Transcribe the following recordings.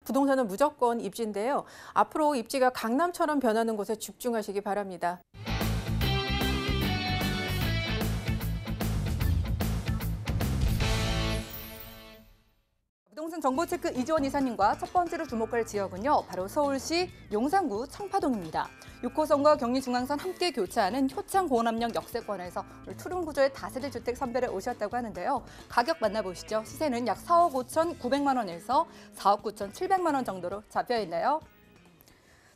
부동산은 무조건 입지인데요. 앞으로 입지가 강남처럼 변하는 곳에 집중하시기 바랍니다. 부동산 정보체크 이주원 이사님과 첫 번째로 주목할 지역은요, 바로 서울시 용산구 청파동입니다. 6호선과 경리중앙선 함께 교차하는 효창공원암역 역세권에서 투룸 구조의 다세대 주택 선별에 오셨다고 하는데요. 가격 만나보시죠. 시세는 약 4억 5,900만 원에서 4억 9,700만 원 정도로 잡혀있네요.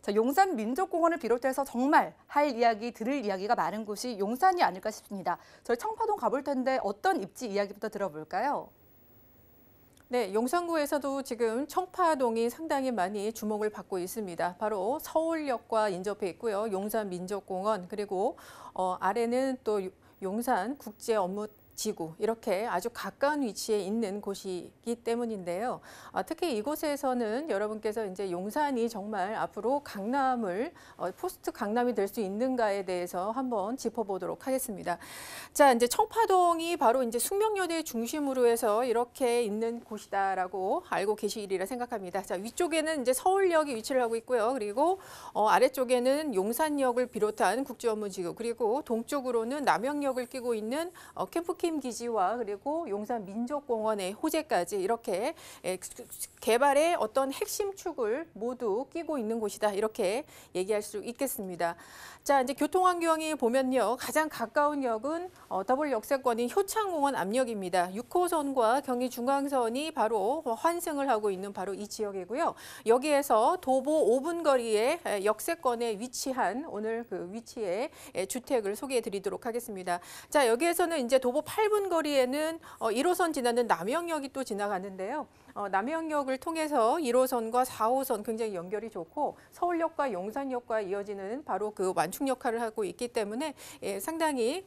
자, 용산 민족공원을 비롯해서 정말 할 이야기, 들을 이야기가 많은 곳이 용산이 아닐까 싶습니다. 저희 청파동 가볼 텐데 어떤 입지 이야기부터 들어볼까요? 네, 용산구에서도 지금 청파동이 상당히 많이 주목을 받고 있습니다. 바로 서울역과 인접해 있고요. 용산 민족공원, 그리고 아래는 또 용산 국제업무지구, 이렇게 아주 가까운 위치에 있는 곳이기 때문인데요. 특히 이곳에서는 여러분께서 이제 용산이 정말 앞으로 강남을 포스트 강남이 될 수 있는가에 대해서 한번 짚어보도록 하겠습니다. 자, 이제 청파동이 바로 이제 숙명여대 중심으로 해서 이렇게 있는 곳이다라고 알고 계시리라 생각합니다. 자, 위쪽에는 이제 서울역이 위치를 하고 있고요. 그리고 아래쪽에는 용산역을 비롯한 국제업무지구, 그리고 동쪽으로는 남영역을 끼고 있는 캠프킴 기지와 그리고 용산 민족공원의 호재까지 이렇게 개발의 어떤 핵심 축을 모두 끼고 있는 곳이다, 이렇게 얘기할 수 있겠습니다. 자, 이제 교통환경이 보면요, 가장 가까운 역은 더블 역세권인 효창공원 압력입니다. 6호선과 경의중앙선이 바로 환승을 하고 있는 바로 이 지역이고요. 여기에서 도보 5분 거리에 역세권에 위치한 오늘 그 위치에 주택을 소개해 드리도록 하겠습니다. 자, 여기에서는 이제 도보 8분 거리에는 1호선 지나는 남영역이 또 지나가는데요. 남영역을 통해서 1호선과 4호선 굉장히 연결이 좋고 서울역과 용산역과 이어지는 바로 그 완충 역할을 하고 있기 때문에 상당히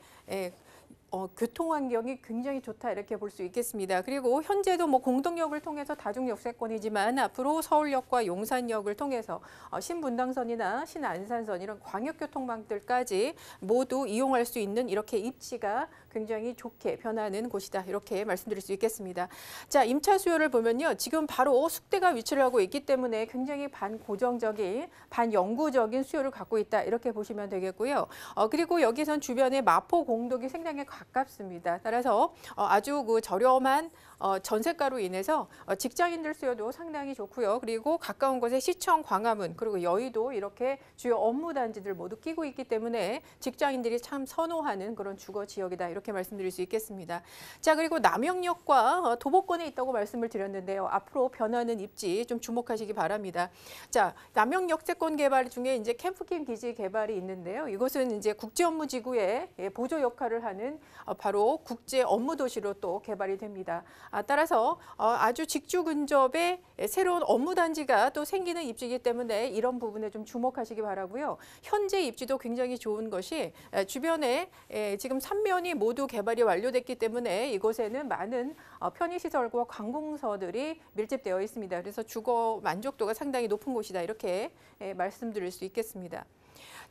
교통 환경이 굉장히 좋다, 이렇게 볼 수 있겠습니다. 그리고 현재도 뭐 공동역을 통해서 다중 역세권이지만 앞으로 서울역과 용산역을 통해서 신분당선이나 신안산선 이런 광역교통망들까지 모두 이용할 수 있는 이렇게 입지가 굉장히 좋게 변하는 곳이다, 이렇게 말씀드릴 수 있겠습니다. 자, 임차 수요를 보면요, 지금 바로 숙대가 위치를 하고 있기 때문에 굉장히 반고정적인, 반영구적인 수요를 갖고 있다, 이렇게 보시면 되겠고요. 그리고 여기선 주변에 마포 공덕이 상당히 가깝습니다. 따라서 아주 그 저렴한 전세가로 인해서 직장인들 수요도 상당히 좋고요. 그리고 가까운 곳에 시청, 광화문, 그리고 여의도 이렇게 주요 업무 단지들 모두 끼고 있기 때문에 직장인들이 참 선호하는 그런 주거 지역이다, 이렇게 말씀드릴 수 있겠습니다. 자, 그리고 남영역과 도보권에 있다고 말씀을 드렸는데요. 앞으로 변하는 입지 좀 주목하시기 바랍니다. 자, 남영 역세권 개발 중에 이제 캠프킴 기지 개발이 있는데요. 이곳은 이제 국제업무지구의 보조 역할을 하는 바로 국제업무도시로 또 개발이 됩니다. 따라서 아주 직주 근접에 새로운 업무 단지가 또 생기는 입지이기 때문에 이런 부분에 좀 주목하시기 바라고요. 현재 입지도 굉장히 좋은 것이 주변에 지금 3면이 모두 개발이 완료됐기 때문에 이곳에는 많은 편의시설과 관공서들이 밀집되어 있습니다. 그래서 주거 만족도가 상당히 높은 곳이다, 이렇게 말씀드릴 수 있겠습니다.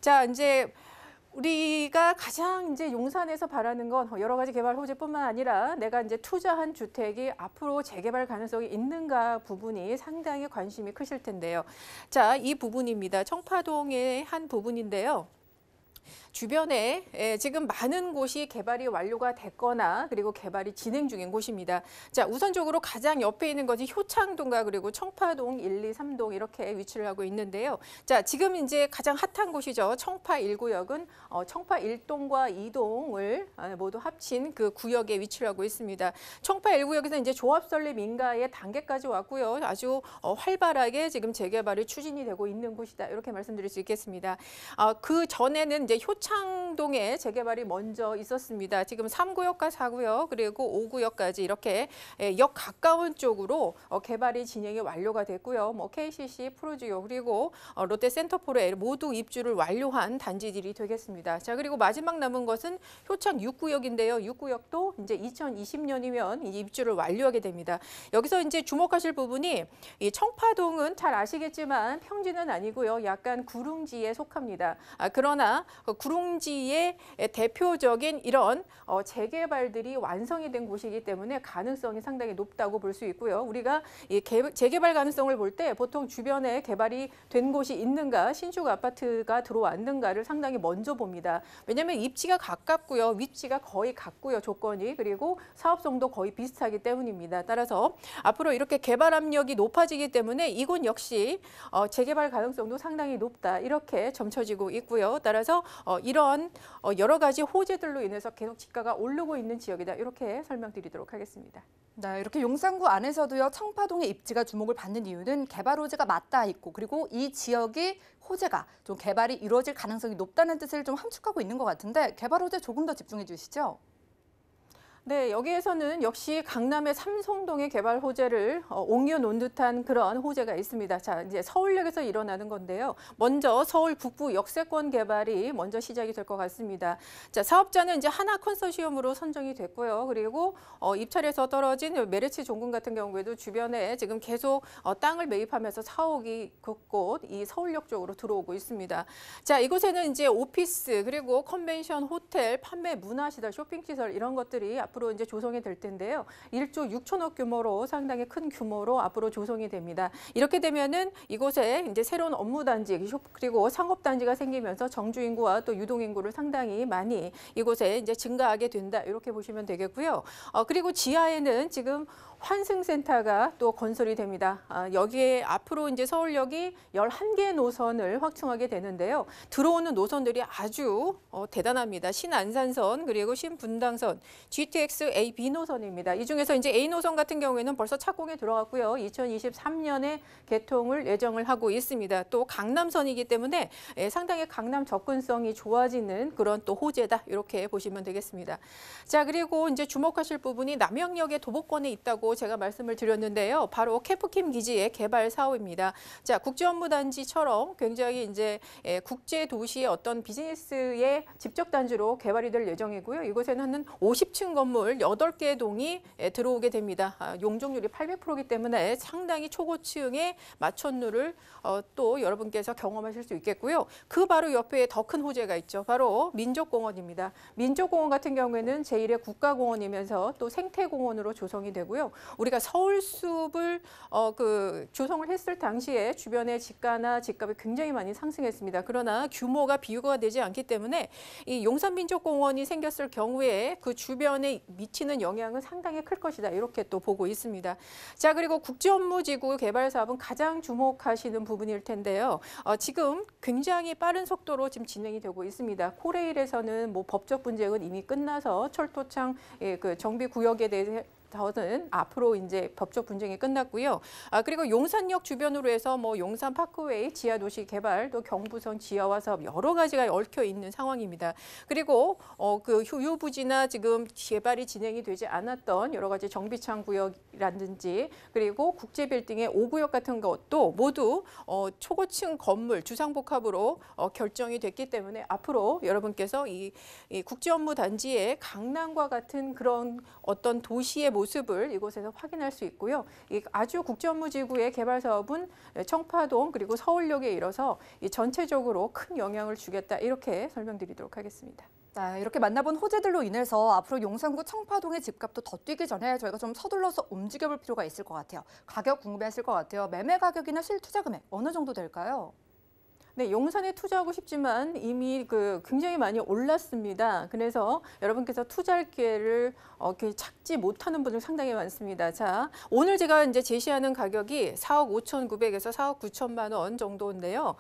자, 이제 우리가 가장 이제 용산에서 바라는 건 여러 가지 개발 호재뿐만 아니라 내가 이제 투자한 주택이 앞으로 재개발 가능성이 있는가 부분이 상당히 관심이 크실 텐데요. 자, 이 부분입니다. 청파동의 한 부분인데요. 주변에 지금 많은 곳이 개발이 완료가 됐거나 그리고 개발이 진행 중인 곳입니다. 자, 우선적으로 가장 옆에 있는 것이 효창동과 그리고 청파동 1, 2, 3동 이렇게 위치를 하고 있는데요. 자, 지금 이제 가장 핫한 곳이죠. 청파 1구역은 청파 1동과 2동을 모두 합친 그 구역에 위치를 하고 있습니다. 청파 1구역에서 이제 조합 설립 인가의 단계까지 왔고요. 아주 활발하게 지금 재개발이 추진이 되고 있는 곳이다, 이렇게 말씀드릴 수 있겠습니다. 그 전에는 이제 효창동에 재개발이 먼저 있었습니다. 지금 3구역과 4구역 그리고 5구역까지 이렇게 역 가까운 쪽으로 개발이 진행이 완료가 됐고요. 뭐 KCC, 프로지오 그리고 롯데센터포레 모두 입주를 완료한 단지들이 되겠습니다. 자, 그리고 마지막 남은 것은 효창 6구역인데요. 6구역도 이제 2020년이면 입주를 완료하게 됩니다. 여기서 이제 주목하실 부분이 이 청파동은 잘 아시겠지만 평지는 아니고요. 약간 구릉지에 속합니다. 그러나 구릉지의 대표적인 이런 재개발들이 완성이 된 곳이기 때문에 가능성이 상당히 높다고 볼 수 있고요. 우리가 이 재개발 가능성을 볼 때 보통 주변에 개발이 된 곳이 있는가, 신축 아파트가 들어왔는가를 상당히 먼저 봅니다. 왜냐하면 입지가 가깝고요, 위치가 거의 같고요, 조건이. 그리고 사업성도 거의 비슷하기 때문입니다. 따라서 앞으로 이렇게 개발 압력이 높아지기 때문에 이곳 역시 재개발 가능성도 상당히 높다, 이렇게 점쳐지고 있고요. 따라서 이런 여러 가지 호재들로 인해서 계속 집가가 오르고 있는 지역이다, 이렇게 설명드리도록 하겠습니다. 네, 이렇게 용산구 안에서도요, 청파동의 입지가 주목을 받는 이유는 개발 호재가 맞닿아 있고, 그리고 이 지역이 호재가 좀 개발이 이루어질 가능성이 높다는 뜻을 좀 함축하고 있는 것 같은데, 개발 호재 조금 더 집중해 주시죠. 네, 여기에서는 역시 강남의 삼성동의 개발 호재를 옮겨놓은 듯한 그런 호재가 있습니다. 자, 이제 서울역에서 일어나는 건데요. 먼저 서울 북부 역세권 개발이 먼저 시작이 될 것 같습니다. 자, 사업자는 이제 하나 컨소시엄으로 선정이 됐고요. 그리고 입찰에서 떨어진 메르츠 종군 같은 경우에도 주변에 지금 계속 땅을 매입하면서 사옥이 곳곳 이 서울역 쪽으로 들어오고 있습니다. 자, 이곳에는 이제 오피스, 그리고 컨벤션, 호텔, 판매 문화시설, 쇼핑시설 이런 것들이 앞으로 이제 조성이 될 텐데요. 1조 6천억 규모로 상당히 큰 규모로 앞으로 조성이 됩니다. 이렇게 되면은 이곳에 이제 새로운 업무단지 그리고 상업단지가 생기면서 정주 인구와 또 유동 인구를 상당히 많이 이곳에 이제 증가하게 된다, 이렇게 보시면 되겠고요. 그리고 지하에는 지금 환승센터가 또 건설이 됩니다. 여기에 앞으로 이제 서울역이 11개 노선을 확충하게 되는데요. 들어오는 노선들이 아주 대단합니다. 신안산선, 그리고 신분당선, GTX A, B 노선입니다. 이 중에서 이제 A 노선 같은 경우에는 벌써 착공에 들어갔고요. 2023년에 개통을 예정을 하고 있습니다. 또 강남선이기 때문에 상당히 강남 접근성이 좋아지는 그런 또 호재다, 이렇게 보시면 되겠습니다. 자, 그리고 이제 주목하실 부분이 남영역의 도보권에 있다고 제가 말씀을 드렸는데요. 바로 캠프킴 기지의 개발 사업입니다. 자, 국제업무단지처럼 굉장히 이제 국제 도시의 어떤 비즈니스의 집적 단지로 개발이 될 예정이고요. 이곳에는 한 50층 건물 8개 동이 들어오게 됩니다. 용적률이 800%이기 때문에 상당히 초고층의 마천루를 또 여러분께서 경험하실 수 있겠고요. 그 바로 옆에 더 큰 호재가 있죠. 바로 민족공원입니다. 민족공원 같은 경우에는 제1의 국가공원이면서 또 생태공원으로 조성이 되고요. 우리가 서울숲을 조성을 했을 당시에 주변의 집가나 집값이 굉장히 많이 상승했습니다. 그러나 규모가 비교가 되지 않기 때문에 이 용산민족공원이 생겼을 경우에 그 주변에 미치는 영향은 상당히 클 것이다, 이렇게 또 보고 있습니다. 자, 그리고 국제업무지구 개발 사업은 가장 주목하시는 부분일 텐데요. 지금 굉장히 빠른 속도로 지금 진행이 되고 있습니다. 코레일에서는 뭐 법적 분쟁은 이미 끝나서 철도창 그 정비 구역에 대해서 저는 앞으로 이제 법적 분쟁이 끝났고요. 그리고 용산역 주변으로 해서 뭐 용산 파크웨이 지하 도시 개발, 또 경부선 지하화 사업 여러 가지가 얽혀 있는 상황입니다. 그리고 그 휴유부지나 지금 개발이 진행이 되지 않았던 여러 가지 정비창 구역이라든지 그리고 국제 빌딩의 5구역 같은 것도 모두 초고층 건물 주상복합으로 결정이 됐기 때문에 앞으로 여러분께서 이 국제업무단지의 강남과 같은 그런 어떤 도시의 모습을 이곳에서 확인할 수 있고요. 이 아주 국제업무지구의 개발 사업은 청파동 그리고 서울역에 이뤄서 전체적으로 큰 영향을 주겠다, 이렇게 설명드리도록 하겠습니다. 네, 이렇게 만나본 호재들로 인해서 앞으로 용산구 청파동의 집값도 더 뛰기 전에 저희가 좀 서둘러서 움직여볼 필요가 있을 것 같아요. 가격 궁금해하실 것 같아요. 매매 가격이나 실투자 금액 어느 정도 될까요? 네, 용산에 투자하고 싶지만 이미 굉장히 많이 올랐습니다. 그래서 여러분께서 투자할 기회를 찾지 못하는 분들 상당히 많습니다. 자, 오늘 제가 이제 제시하는 가격이 4억 5,900에서 4억 9천만 원 정도인데요.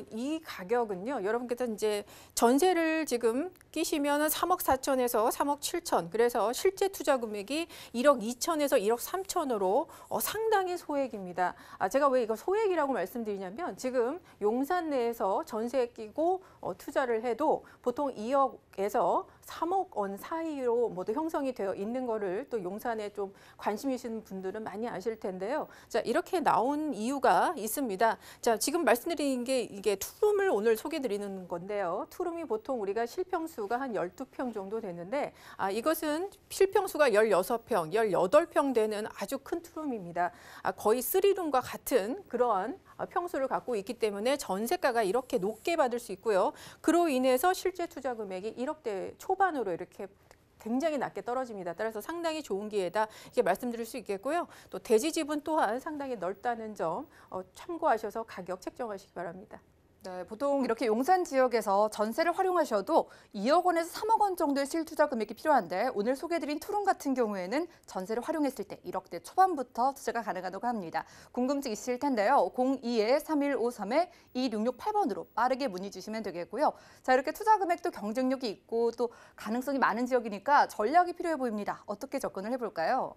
이 가격은요, 여러분께서 이제 전세를 지금 끼시면 3억 4천에서 3억 7천. 그래서 실제 투자 금액이 1억 2천에서 1억 3천으로 상당히 소액입니다. 제가 왜 이거 소액이라고 말씀드리냐면 지금 용산 내에서 전세에 끼고 투자를 해도 보통 2억에서 3억 원 사이로 모두 형성이 되어 있는 거를 또 용산에 좀 관심 있으신 분들은 많이 아실 텐데요. 자, 이렇게 나온 이유가 있습니다. 자, 지금 말씀드린 게 이게 투룸을 오늘 소개해 드리는 건데요. 투룸이 보통 우리가 실평수가 한 12평 정도 되는데 이것은 실평수가 16평, 18평 되는 아주 큰 투룸입니다. 거의 3룸과 같은 그러한 평수를 갖고 있기 때문에 전세가가 이렇게 높게 받을 수 있고요. 그로 인해서 실제 투자 금액이 1억대 초반으로 이렇게 굉장히 낮게 떨어집니다. 따라서 상당히 좋은 기회다 이렇게 말씀드릴 수 있겠고요. 또 대지 지분 또한 상당히 넓다는 점 참고하셔서 가격 책정하시기 바랍니다. 네, 보통 이렇게 용산 지역에서 전세를 활용하셔도 2억 원에서 3억 원 정도의 실투자 금액이 필요한데 오늘 소개해드린 투룸 같은 경우에는 전세를 활용했을 때 1억대 초반부터 투자가 가능하다고 합니다. 궁금증 있으실 텐데요. 02-3153-2668번으로 빠르게 문의 주시면 되겠고요. 자, 이렇게 투자 금액도 경쟁력이 있고 또 가능성이 많은 지역이니까 전략이 필요해 보입니다. 어떻게 접근을 해볼까요?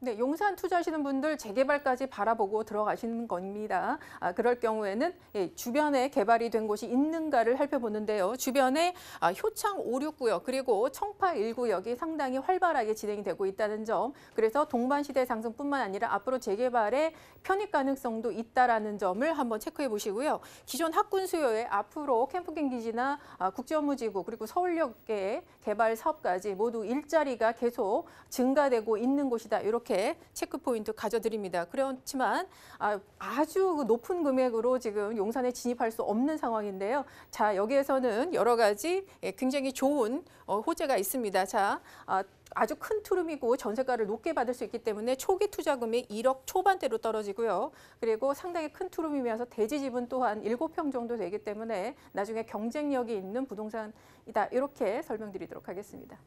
네, 용산 투자하시는 분들 재개발까지 바라보고 들어가시는 겁니다. 그럴 경우에는 주변에 개발이 된 곳이 있는가를 살펴보는데요. 주변에 효창 5, 6구역 그리고 청파 1구역이 상당히 활발하게 진행이 되고 있다는 점. 그래서 동반시대 상승뿐만 아니라 앞으로 재개발의 편입 가능성도 있다라는 점을 한번 체크해 보시고요. 기존 학군 수요에 앞으로 캠프킹 기지나 국제업무지구 그리고 서울역의 개발 사업까지 모두 일자리가 계속 증가되고 있는 곳이다. 이렇게 체크 포인트 가져드립니다. 그렇지만 아주 높은 금액으로 지금 용산에 진입할 수 없는 상황인데요. 자, 여기에서는 여러 가지 굉장히 좋은 호재가 있습니다. 자, 아주 큰 투룸이고 전세가를 높게 받을 수 있기 때문에 초기 투자금이 1억 초반대로 떨어지고요. 그리고 상당히 큰 투룸이면서 대지 지분 또한 7평 정도 되기 때문에 나중에 경쟁력이 있는 부동산이다. 이렇게 설명드리도록 하겠습니다.